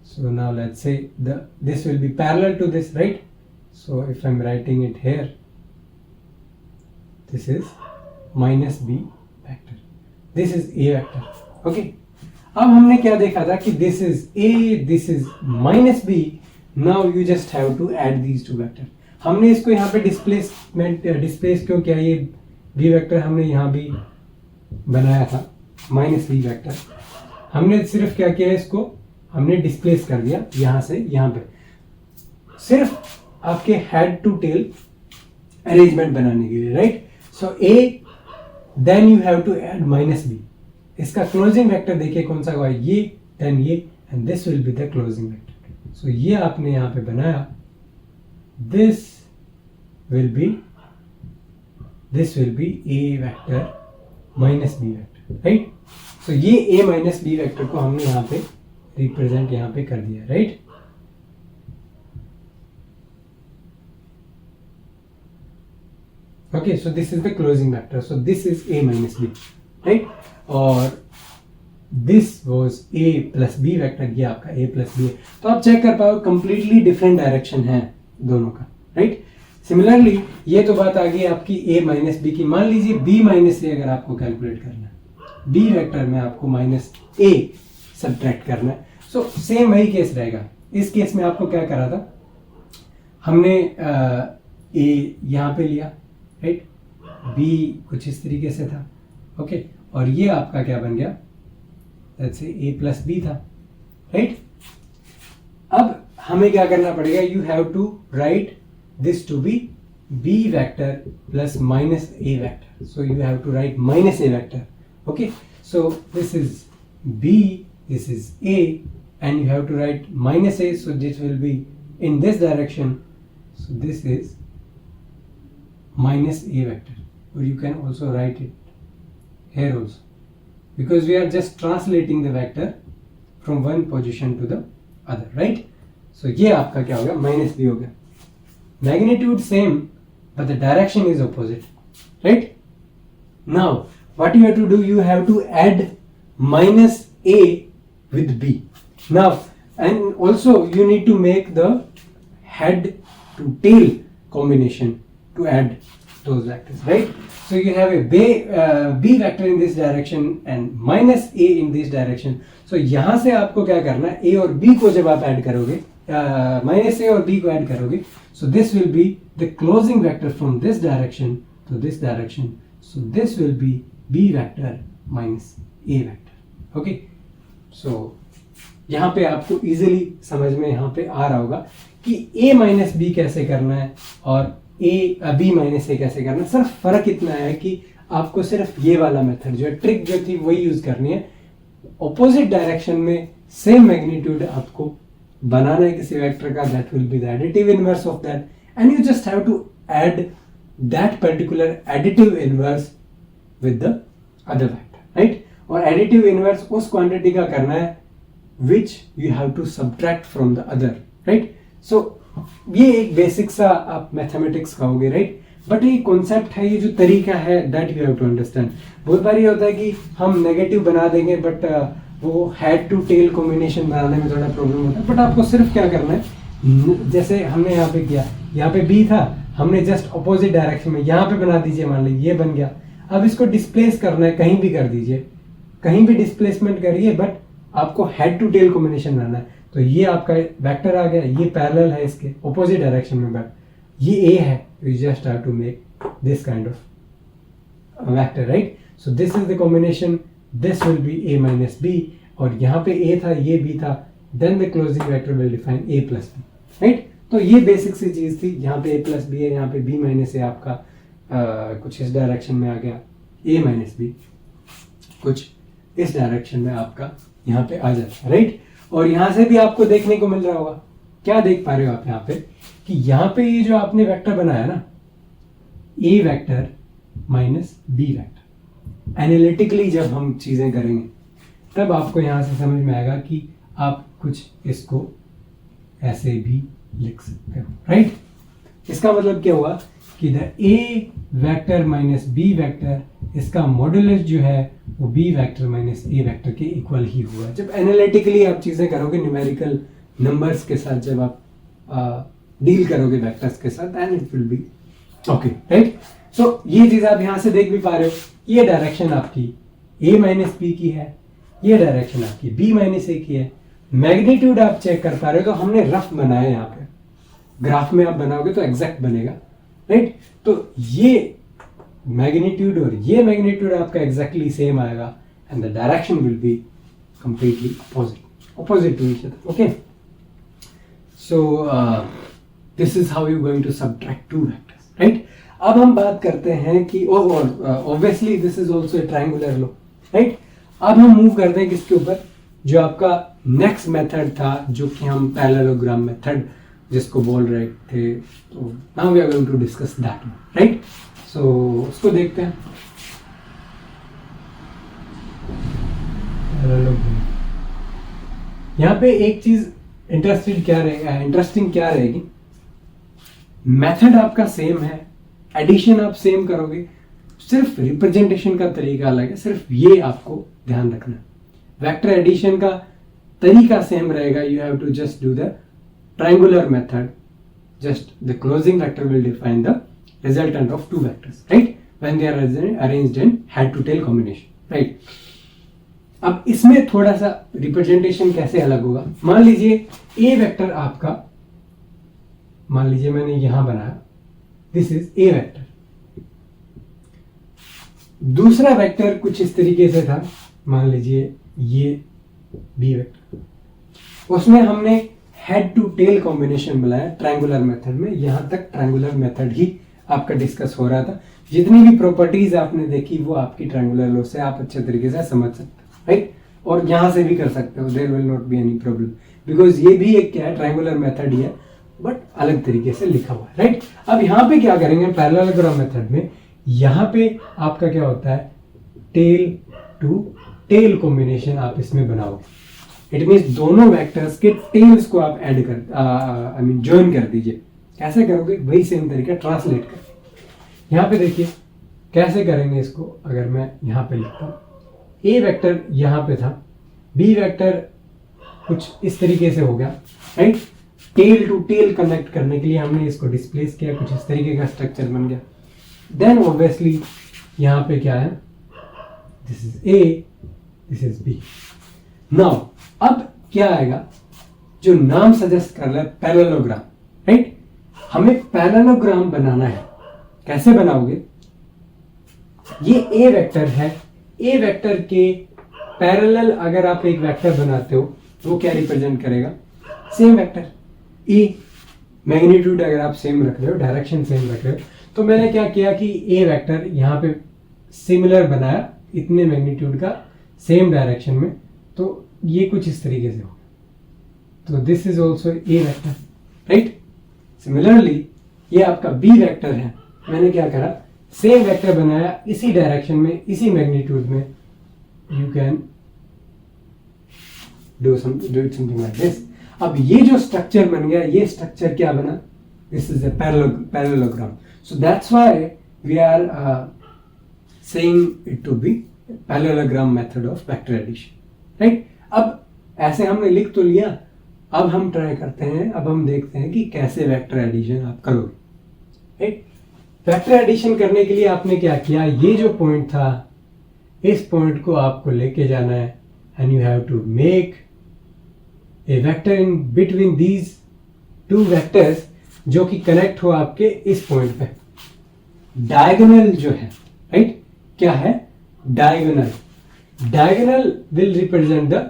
Speaker 1: so now let's say this will be parallel to this, right? So if I'm writing it here, this is minus b vector, this is a vector, okay? अब हमने क्या देखा था कि this is a, this is minus b, now you just have to add these two vector। हमने इसको यहाँ पे डिस्प्लेस क्यों किया? ये b वेक्टर हमने यहाँ भी बनाया था माइनस b वेक्टर, हमने सिर्फ क्या किया, इसको हमने डिस्प्लेस कर दिया यहाँ से यहाँ पे, सिर्फ आपके हेड टू टेल अरेंजमेंट बनाने के लिए, right? So a, then you have to add minus b। इसका क्लोजिंग वेक्टर देखिए कौन सा हुआ, ये, देन ये, and this will be the closing vector. सो ये आपने यहाँ पे बनाया, this will be a vector minus b vector, right? So ये a माइनस b वेक्टर को हमने यहाँ पे रिप्रेजेंट यहाँ पे कर दिया, right? Okay, so this is the closing vector. So this is a minus b, right? और this was a plus b vector, ये आपका a plus b है। तो आप चेक कर पाओ कंप्लीटली डिफरेंट डायरेक्शन है दोनों का, राइट? सिमिलरली ये तो बात आ गई आपकी a माइनस b की। मान लीजिए b माइनस a अगर आपको कैलकुलेट करना है, b वेक्टर में आपको माइनस a सब्ट्रैक्ट करना है, सो सेम वही केस रहेगा। इस केस में आपको क्या करा था, हमने a यहाँ पे लिया, राइट? b कुछ इस तरीके से था, ओके, और ये आपका क्या बन गया, let's say a plus b था, राइट? अब हमें क्या करना पड़ेगा, you have to write this to be b vector plus minus a vector, so you have to write minus a vector, okay? So this is b, this is a, and you have to write minus a, so this will be in this direction, so this is minus a vector, or you can also write it here also, because we are just translating the vector from one position to the other, right? So ये आपका क्या हो गया, minus b हो गया, magnitude same but the direction is opposite, right? Now what you have to do, you have to add minus a with b now, and also you need to make the head to tail combination to add those vectors, right? So you have a b vector in this direction and minus a in this direction. So यहाँ से आपको क्या करना है, a और b को जब आप ऐड करोगे, minus a और b को ऐड करोगे, so this will be the closing vector from this direction to this direction. So this will be b vector minus a vector. Okay? So यहाँ पे आपको इजीली समझ में यहाँ पे आ रहा होगा कि a माइनस बी कैसे करना है और b माइनस a कैसे करना है। सिर्फ फर्क इतना है कि आपको सिर्फ ये वाला मेथड जो है, ट्रिक जो थी वही यूज करनी है। ऑपोजिट डायरेक्शन में सेम मैग्नीट्यूड आपको बनाना है किसी वेक्टर का, that will be the additive inverse of that, and you just have to add that particular additive inverse with the other vector, right? और एडिटिव इनवर्स उस क्वांटिटी का करना है which you have to subtract from the other, right? So ये एक basic सा आप mathematics कहोगे, राइट? बट ये कॉन्सेप्ट है, ये जो तरीका है, that you have to understand. बहुत बार ये होता है कि हम नेगेटिव बना देंगे बट वो हेड टू टेल कॉम्बिनेशन बनाने में थोड़ा प्रॉब्लम होता है। बट आपको सिर्फ क्या करना है, जैसे हमने यहाँ पे किया, यहाँ पे b था, हमने जस्ट अपोजिट डायरेक्शन में यहाँ पे बना दीजिए, मान लीजिए ये बन गया। अब इसको डिस्प्लेस करना है, कहीं भी कर दीजिए, कहीं भी डिस्प्लेसमेंट करिए, बट आपको हेड टू टेल कॉम्बिनेशन बनाना है। तो ये आपका वेक्टर आ गया, ये पैरेलल है इसके अपोजिट डायरेक्शन में, बट ये a है, you just have to make this kind of vector, right? So this is the combination, this will be a minus b, और यहाँ पे a था, ये b था, then the closing vector will define a plus b, right? तो ये basic सी चीज थी। यहाँ पे a प्लस b है, यहाँ पे b माइनस a आपका कुछ इस डायरेक्शन में आ गया, a माइनस b कुछ इस डायरेक्शन में आपका यहाँ पे आ जाता है, राइट? और यहाँ से भी आपको देखने को मिल रहा होगा, क्या देख पा रहे हो आप यहाँ पे, कि यहाँ पे ये जो आपने वेक्टर बनाया ना, a vector minus b vector, analytically जब हम चीजें करेंगे तब आपको यहाँ से समझ में आएगा कि आप कुछ इसको ऐसे भी लिख सकते हो, राइट? इसका मतलब क्या हुआ कि the a vector minus b vector, इसका मॉड्यूलस जो है वो b vector minus a vector के इक्वल ही हुआ। जब एनालिटिकली आप चीजें करोगे, न्यूमेरिकल नंबर्स के साथ जब आप डील करोगे वेक्टर्स के साथ, and it will be okay, right? So ये चीज आप यहाँ से देख भी पा रहे हो, ये डायरेक्शन आपकी a माइनस b की है, ये डायरेक्शन आपकी b माइनस a की है। मैग्नीट्यूड आप चेक कर पा रहे हो, तो हमने रफ बनाया यहाँ पे, ग्राफ में आप बनाओगे तो एग्जैक्ट बनेगा, राइट? तो ये मैग्नीट्यूड और ये मैग्नीट्यूड आपका एग्जैक्टली सेम आएगा, and the direction will be completely opposite to each other, okay? So this is how you're going to subtract two vectors, right? अब हम बात करते हैं कि obviously this is also a triangular law, right? अब हम move करते हैं किसके ऊपर, जो आपका नेक्स्ट मेथड था, जो कि हम पैरेललोग्राम मेथड जिसको बोल रहे थे। तो now we are going to discuss that, right? So उसको देखते हैं। यहाँ पे एक चीज इंटरेस्टिंग क्या रहेगी, मेथड आपका सेम है, एडिशन आप सेम करोगे, सिर्फ रिप्रेजेंटेशन का तरीका अलग है, सिर्फ ये आपको ध्यान रखना। वेक्टर एडिशन का तरीका सेम रहेगा, you have to just do the triangular method, just the closing vector will define the resultant of two vectors, right, when they are arranged in head to tail combination, right? अब इसमें थोड़ा सा representation कैसे अलग होगा। मान लीजिए ए vector आपका, मान लीजिए मैंने यहां बनाया, दिस इज ए वेक्टर, दूसरा वेक्टर कुछ इस तरीके से था, मान लीजिए ये बी वेक्टर, उसमें हमने हेड टू टेल कॉम्बिनेशन बनाया ट्रायंगुलर मेथड में। यहां तक ट्रायंगुलर मेथड ही आपका डिस्कस हो रहा था, जितनी भी प्रॉपर्टीज आपने देखी वो आपकी ट्रायंगुलर लॉ से आप अच्छे तरीके से समझ सकते हो, राइट? और यहां से भी कर सकते हो, there will not be any problem, because ये भी एक क्या है, ट्रायंगुलर मेथड ही है, बट अलग तरीके से लिखा हुआ है, राइट? अब यहाँ पे क्या करेंगे, पैरेललोग्राम मेथड में यहाँ पे आपका क्या होता है, टेल टू टेल कॉम्बिनेशन आप इसमें बनाओगे। इट मीन्स दोनों वेक्टर्स के टेल्स को आप ऐड कर ज्वाइन कर दीजिए। कैसे करोगे, वही सेम तरीका ट्रांसलेट कर। यहाँ पे देखिए कैसे करेंगे इसको, अगर मैं यहाँ पे लिखता हूँ, ए वेक्टर यहाँ पे था, बी वेक्टर कुछ इस तरीके से हो गया, right? Tail to tail connect करने के लिए हमने इसको डिस्प्लेस किया, कुछ इस तरीके का स्ट्रक्चर बन गया। देन ऑब्वियसली यहाँ पे क्या है, this is A, this is B. Now अब क्या आएगा, जो नाम सजेस्ट कर रहा है पैरेललोग्राम, राइट? हमें पैरेललोग्राम बनाना है। कैसे बनाओगे, ये ए वेक्टर है, ए वेक्टर के पैरेलल अगर आप एक वेक्टर बनाते हो तो वो क्या रिप्रेजेंट करेगा, सेम वेक्टर ए। मैग्नीट्यूड अगर आप सेम रख रहे हो, डायरेक्शन सेम रख रहे हो, तो मैंने क्या किया कि ए वेक्टर यहाँ पे सिमिलर बनाया, इतने मैग्नीट्यूड का, सेम डायरेक्शन में, तो ये कुछ इस तरीके से हो, तो this is also a vector, right? Similarly ये आपका बी वेक्टर है, मैंने क्या करा, सेम वेक्टर बनाया, इसी डायरेक्शन में, इसी मैग्नीट्यूड में, you can do something like this. अब ये जो स्ट्रक्चर बन गया, ये स्ट्रक्चर क्या बना, this is a parallelogram. So that's why we are saying it to be parallelogram method of vector addition, right? अब ऐसे हमने लिख तो लिया, अब हम ट्राई करते हैं, अब हम देखते हैं कि कैसे वेक्टर एडिशन आप करोगे, राइट? वेक्टर एडिशन करने के लिए आपने क्या किया, ये जो पॉइंट था, इस पॉइंट को आपको लेके जाना है, and you have to make a vector in between these two vectors, जो कि कनेक्ट हो आपके इस पॉइंट पे। डायगोनल जो है, राइट, क्या है, diagonal. Diagonal will represent the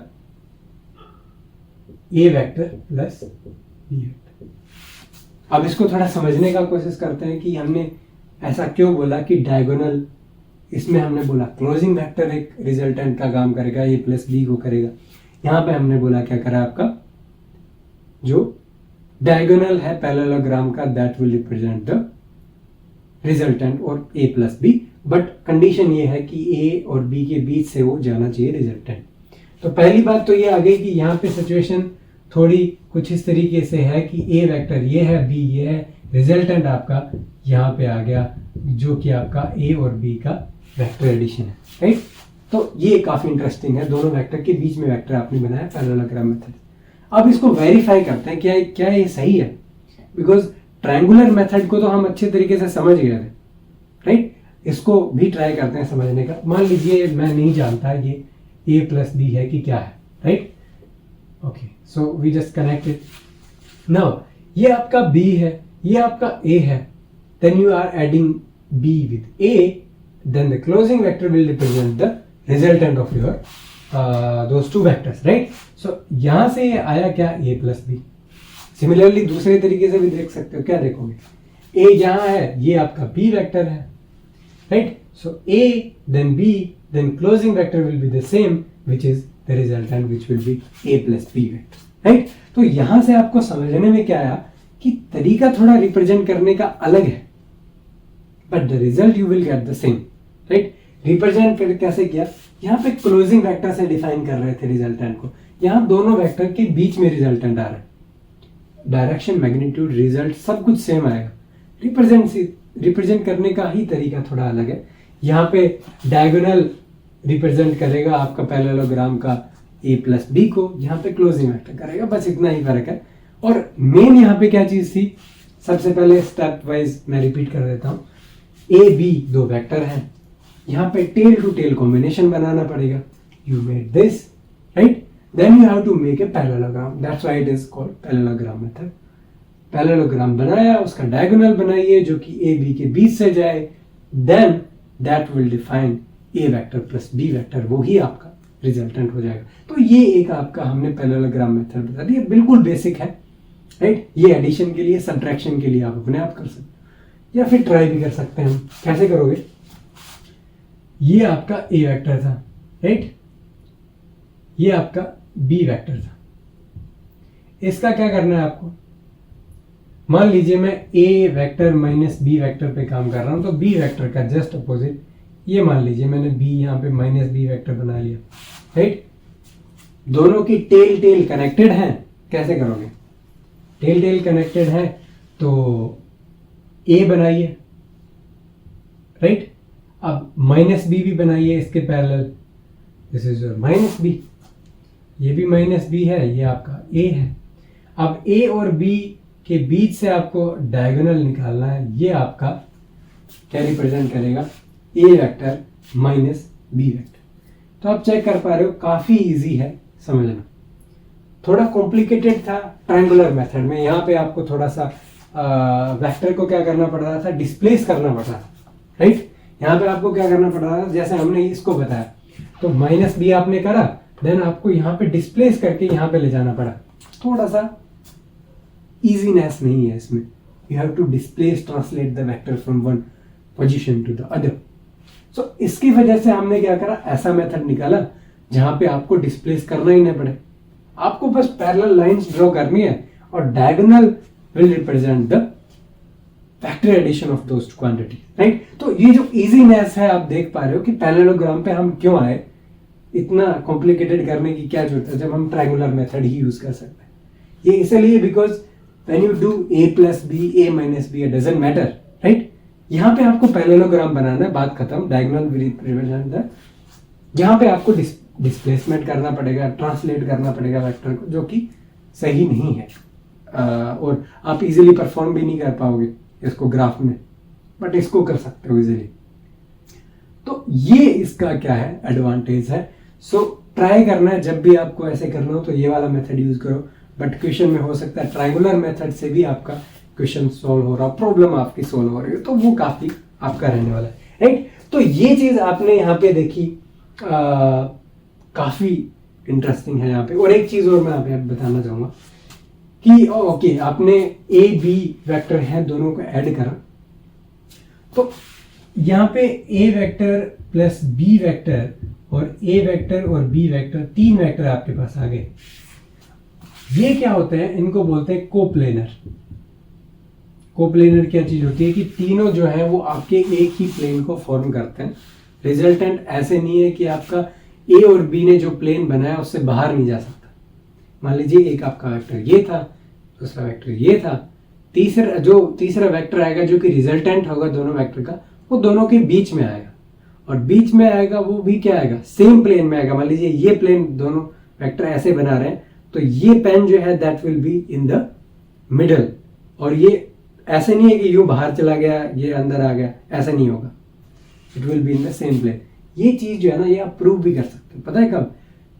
Speaker 1: A vector plus B vector. अब इसको थोड़ा समझने का कोशिश करते हैं कि हमने ऐसा क्यों बोला कि डायगोनल. इसमें हमने बोला क्लोजिंग वेक्टर एक रिजल्टेंट का काम करेगा, ए प्लस बी को करेगा. यहां पे हमने बोला क्या करा आपका, जो डायगोनल है पैरेललोग्राम का, that will represent the resultant और ए प्लस बी. बट कंडीशन ये है कि ए और बी के बीच से वो जाना चाहिए रिजल्टेंट. तो पहली बात तो ये आ गई कि यहाँ पे सिचुएशन थोड़ी कुछ इस तरीके से है कि ए वेक्टर ये है, बी ये है, रिजल्टेंट आपका यहाँ पे आ गया जो कि आपका ए और बी का वेक्टर एडिशन है, राइट. तो ये काफी इंटरेस्टिंग है, दोनों वेक्टर के बीच में वेक्टर आपने बनाया पैरेललोग्राम मेथड. अब इसको वेरीफाई करते हैं क्या ये सही है, बिकॉज ट्रायंगुलर मेथड को तो हम अच्छे तरीके से समझ गए थे, राइट. इसको भी ट्राई करते हैं समझने का. मान लीजिए मैं नहीं जानता ये ए प्लस बी है कि क्या है, right. Okay, so we just connected. Now ये आपका बी है, ये आपका ए है, then you are adding B with A, then the closing vector will represent the resultant of your those two vectors, right. So यहां से ये आया क्या, a plus b. सिमिलरली दूसरे तरीके से भी देख सकते हो. क्या देखोगे, a जहां है ये आपका b वेक्टर है, right. So a then b then closing vector will be the same which is the resultant which will be a plus b vector, right. तो यहां से आपको समझने में क्या आया कि तरीका थोड़ा रिप्रेजेंट करने का अलग है, but the result you will get the same, right. Represent कैसे किया, यहाँ पे क्लोजिंग वेक्टर से डिफाइन कर रहे थे रिजल्टेंट को. यहाँ दोनों वेक्टर के बीच में रिजल्टेंट आ रहा है. डायरेक्शन, मैग्नीट्यूड, रिजल्ट सब कुछ सेम आएगा. रिप्रेजेंट करने का ही तरीका थोड़ा अलग है. यहाँ पे डायगोनल रिप्रेजेंट करेगा आपका पैरेललोग्राम का ए प्लस बी को, यहाँ पे क्लोजिंग वेक्टर करेगा. बस इतना ही फर्क है. और मेन यहाँ पे क्या चीज थी, सबसे पहले स्टेप वाइज मैं रिपीट कर देता हूँ. ए बी दो वेक्टर हैं, यहाँ पे टेल टू टेल कॉम्बिनेशन बनाना पड़ेगा. You made this, right. Then you have to make a parallelogram, that's why it is called parallelogram method. Parallelogram बनाया, उसका डायगोनल बनाइए जो कि ए बी के बीच से जाए, then that will define A vector plus B vector, वो ही आपका रिजल्टेंट हो जाएगा. तो ये एक आपका हमने पैरेललोग्राम मेथड बता दिया, बिल्कुल बेसिक है, राइट. ये एडिशन के लिए, सब्ट्रैक्शन के लिए आप अपने आप कर सकते या फिर ट्राई भी कर सकते हैं. हम कैसे करोगे, ये आपका ए वेक्टर था, राइट. ये आपका बी वेक्टर था. इसका क्या करना है आपको, मान लीजिए मैं ए वेक्टर माइनस बी वेक्टर पे काम कर रहा हूं, तो बी वेक्टर का जस्ट अपोजिट ये मान लीजिए मैंने बी यहाँ पे माइनस बी वेक्टर बना लिया, राइट. दोनों की टेल टेल कनेक्टेड है. कैसे करोगे, टेल टेल कनेक्टेड है तो ए बनाइए, राइट. अब माइनस बी भी बनाइए इसके parallel, this is your minus B. ये भी माइनस बी है, ये आपका ए है. अब ए और बी के बीच से आपको डायगोनल निकालना है. ये आपका क्या रिप्रेजेंट करेगा, ए वेक्टर माइनस बी वेक्टर. तो आप चेक कर पा रहे हो, काफी इजी है समझना. थोड़ा कॉम्प्लिकेटेड था ट्रायंगुलर मेथड में. यहाँ पे आपको थोड़ा सा वेक्टर को क्या करना पड़ रहा था, डिस्प्लेस करना पड़ रहा था, राइट. यहाँ पे आपको क्या करना पड़ रहा था, जैसे हमने इसको बताया, तो माइनस बी आपने करा, देन आपको यहाँ पे डिस्प्लेस करके यहाँ पे ले जाना पड़ा. थोड़ा सा इजीनेस नहीं है इसमें. You have to displace, translate the vector from one position to the other. So इसकी वजह से हमने क्या करा, ऐसा मेथड निकाला जहां पे आपको डिस्प्लेस करना ही नहीं पड़े. आपको बस पैरेलल लाइंस ड्रॉ करनी है और diagonal will represent the vector addition of those quantity, right. तो ये जो इजीनेस है आप देख पा रहे हो कि पैरेललोग्राम पे हम क्यों आए. इतना कॉम्प्लिकेटेड करने की क्या जरूरत है जब हम ट्रायंगुलर मेथड ही यूज कर सकते हैं. ये इसलिए because when you do A plus B, A minus B, it doesn't matter, right. यहाँ पे आपको पैरेललोग्राम बनाना है, बात खत्म. डायगोनल विल रिप्रेजेंट द, यहाँ पे आपको डिस्प्लेसमेंट करना पड़ेगा, ट्रांसलेट करना पड़ेगा वेक्टर को, जो कि सही नहीं है. और आप इजीली परफॉर्म भी नहीं कर पाओगे इसको ग्राफ में, बट इसको कर सकते हो इजीली. तो ये इसका क्या है, एडवांटेज है. सो ट्राई करना है, जब भी आपको ऐसे करना हो तो ये वाला मेथड यूज करो. बट क्वेश्चन में हो सकता है ट्रायंगुलर मेथड से भी आपका क्वेश्चन सॉल्व हो रहा, प्रॉब्लम आपकी सॉल्व हो रही है, तो वो काफी आपका रहने वाला है, राइट. तो ये चीज आपने यहाँ पे देखी, काफी इंटरेस्टिंग है यहाँ पे। और एक चीज और मैं यहाँ पे बताना चाहूंगा कि ओके, आपने ए बी वेक्टर है, दोनों को ऐड करा, तो यहाँ पे ए वेक्टर प्लस बी वेक्टर और ए वेक्टर और बी वेक्टर, 3 वेक्टर आपके पास आ गए। ये क्या होते हैं, इनको बोलते हैं कोप्लेनर। कोप्लेनर क्या चीज होती है कि तीनों जो है वो आपके एक ही प्लेन को फॉर्म करते हैं। रिजल्टेंट ऐसे नहीं है कि आपका ए और बी ने जो प्लेन बनाया उससे बाहर नहीं जा सकता। मान लीजिए एक आपका वेक्टर ये था, दूसरा वेक्टर ये था, तीसरा वेक्टर आएगा जो कि रिजल्टेंट होगा दोनों वेक्टर का, वो दोनों के बीच में आएगा। और बीच में आएगा वो भी क्या आएगा, सेम प्लेन में आएगा। मान लीजिए ये प्लेन, दोनों वेक्टर ऐसे बना रहे हैं, तो ये पेन जो है that will be in the middle. और ये ऐसे नहीं है कि यूं बाहर चला गया, ये अंदर आ गया, ऐसा नहीं होगा। It will be in the same plane. ये चीज जो है ना, ये आप प्रूव भी कर सकते हो। पता है कब?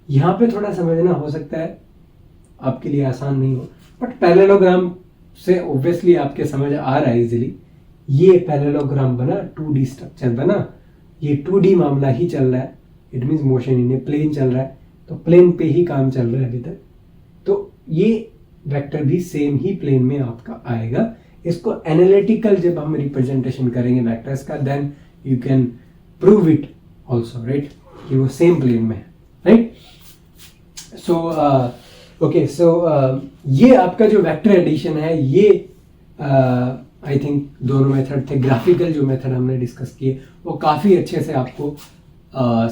Speaker 1: यहाँ पे थोड़ा समझना हो सकता है आपके लिए आसान नहीं हो, बट पैरेललोग्राम से ऑब्वियसली आपके समझ आ रहा है इजीली। ये पैरेललोग्राम बना, 2D स्ट्रक्चर बना, ये 2D मामला ही चल रहा है। It means motion in a plane चल रहा है, तो प्लेन पे ही काम चल रहा है अभी तक। तो ये वेक्टर भी सेम ही प्लेन में आपका आएगा। इसको एनालिटिकल जब हम रिप्रेजेंटेशन करेंगे वेक्टर्स का, then you can prove it also, right, कि वो सेम प्लेन में है, राइट। सो ओके, सो ये आपका जो वेक्टर एडिशन है, ये आई थिंक दोनों मेथड थे। ग्राफिकल जो मेथड हमने डिस्कस किए वो काफ़ी अच्छे से आपको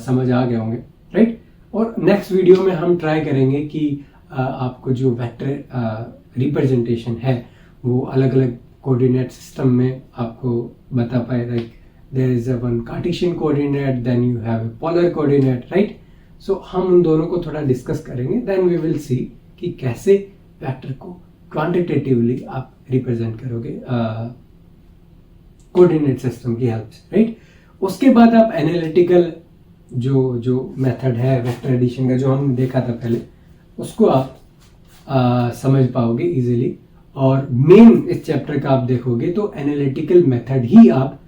Speaker 1: समझ आ गए होंगे, राइट। और नेक्स्ट वीडियो में हम ट्राई करेंगे कि आपको जो वेक्टर रिप्रेजेंटेशन है वो अलग अलग कोऑर्डिनेट सिस्टम में आपको बता पाए। Like there is a one cartesian coordinate, then you have a polar coordinate, right. So हम उन दोनों को थोड़ा डिस्कस करेंगे, देन वी विल सी कि कैसे वेक्टर को क्वांटिटेटिवली आप रिप्रेजेंट करोगे कोऑर्डिनेट सिस्टम की हेल्प से, राइट। उसके बाद आप एनालिटिकल जो मेथड है वेक्टर एडिशन का, जो हमने देखा था पहले, उसको आप समझ पाओगे इजीली। और मेन इस चैप्टर का आप देखोगे तो एनालिटिकल मेथड ही आप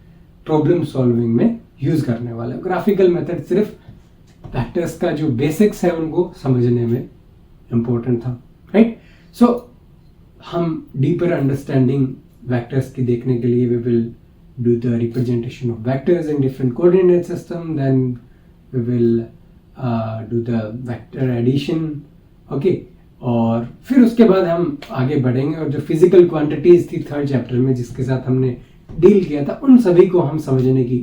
Speaker 1: प्रॉब्लम सॉल्विंग में यूज करने वाले हो। ग्राफिकल मेथड सिर्फ वेक्टर्स का जो बेसिक्स है उनको समझने में इंपॉर्टेंट था, राइट। सो हम डीपर अंडरस्टैंडिंग वेक्टर्स की देखने के लिए we will do the representation of vectors in different coordinate system, then we will do the vector addition, okay. और फिर उसके बाद हम आगे बढ़ेंगे और जो फिजिकल क्वांटिटीज थी थर्ड चैप्टर में जिसके साथ हमने डील किया था, उन सभी को हम समझने की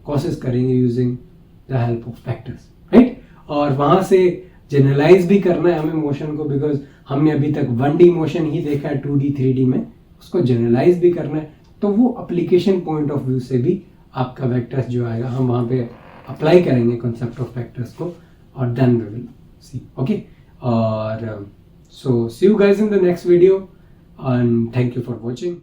Speaker 1: कोशिश करेंगे using the help of vectors, right. और वहां से जनरलाइज भी करना है हमें मोशन को, बिकॉज हमने अभी तक 1D मोशन ही देखा है 2D 3D में, उसको जनरलाइज भी करना है। तो वो एप्लीकेशन पॉइंट ऑफ व्यू से भी आपका वेक्टर्स जो आएगा हम वहां पे अप्लाई करेंगे कॉन्सेप्ट ऑफ वेक्टर्स को, और then we will see, okay. और so see you guys in the next video and thank you for watching.